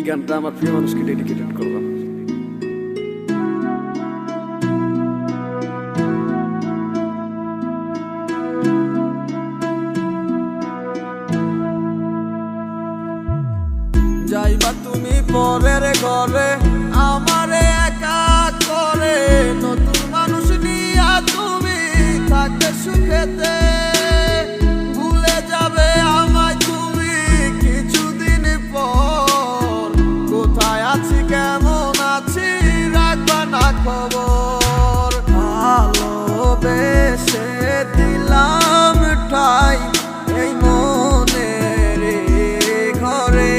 গানটা আমার প্রিয় মানুষকে ডেডিকেটেড করলাম। যাইবা তুমি পরের ঘরে আমারে একা করে, নতুন মানুষ নিয়া তুমি থাকতে সুখেতে, ভুলে যাবে আমায় তুমি কিছুদিন পর। কোথায় আছি কেমন আছি রাখবা না খবর, ভালোবেসে দিলাম ঠাই এই মনের ঘরে,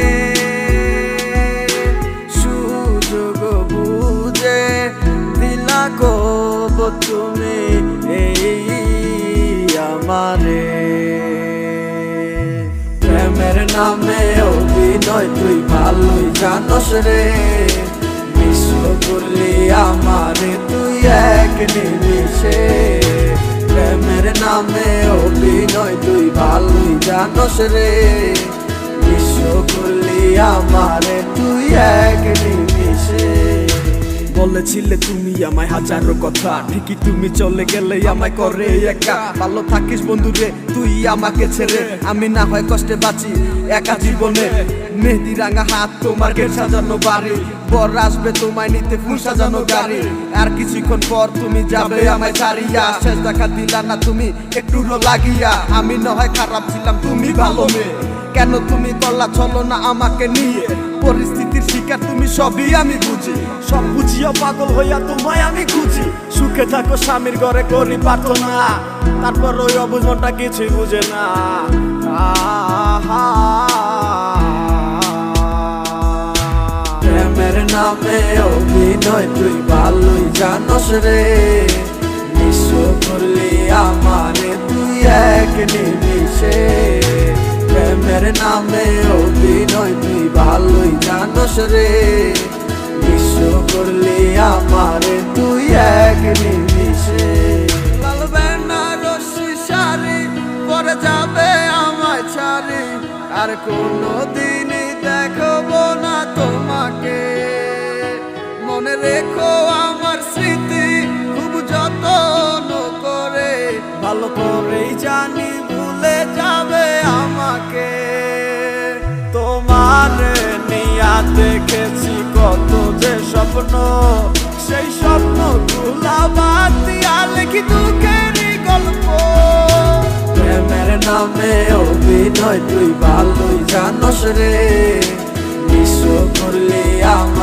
সুযোগ বুঝে দিলা কব তুমি এই আমারে। প্রেমের নামে অভিনয় তুই ভালোই জানস রে, বিশ্ব করলি আমারে তুই এক নিমিষে। প্রেমের নামে অভিনয় তুই ভালোই জানস রে, বিশ্ব করলি আমারে তুই এক নিমিষে। বলেছিলে তুমি আমায় হাজারো কথা, ঠিকই তুমি চলে গেলে আমায় করে একা। ভালো থাকিস বন্ধুরে তুই আমাকে ছেড়ে, আমি না হয় কষ্টে বাঁচি একা জীবনে। মেহেদি রাঙা হাত তোমার গেট সাজানো বাড়ি, বর আসবে তোমায় নিতে ফুল সাজানো গাড়ি। আর কিছুক্ষণ পর তুমি যাবে আমায় ছাড়িয়া, শেষ দেখা দিলা না তুমি একটু লাগিয়া। আমি না হয় খারাপ ছিলাম তুমি ভালো মেয়ে, কেন তুমি করলা চলো না আমাকে নিয়ে। পরিস্থিতির শিকার তুমি সবই আমি বুঝি, সব বুঝিও পাগল হইয়া তোমায় আমি খুঁজি। সুখে থাকো স্বামীর ঘরে করি প্রার্থনা, তারপর ওই অবুঝ মনটা কিছুই বুঝে না। প্রেমের নামে অভিনয় তুই ভালোই জানস রে, বিশ্ব করলি আমারে তুই এক নিমিষে। প্রেমের নামে অভিনয় তুই ভালোই জানস রে, বিশ্ব করলি আমারে তুই এক নিমিষে। লাল বেনারসি শাড়ি পরে যাবে আমায় ছাড়ি, আর কোনোদিনই দেখবো না তোমাকে। মনে রেখো আমার স্মৃতি খুব যত্ন করে, ভালো করেই জানি ভুলে যাবে আমাকে। তোমার নিয়া দেখেছি কত যে স্বপ্ন, সেই স্বপ্ন গুলা বাদ দিয়া লিখি দুঃখেরই গল্প। প্রেমের নামে অভিনয় তুই ভালো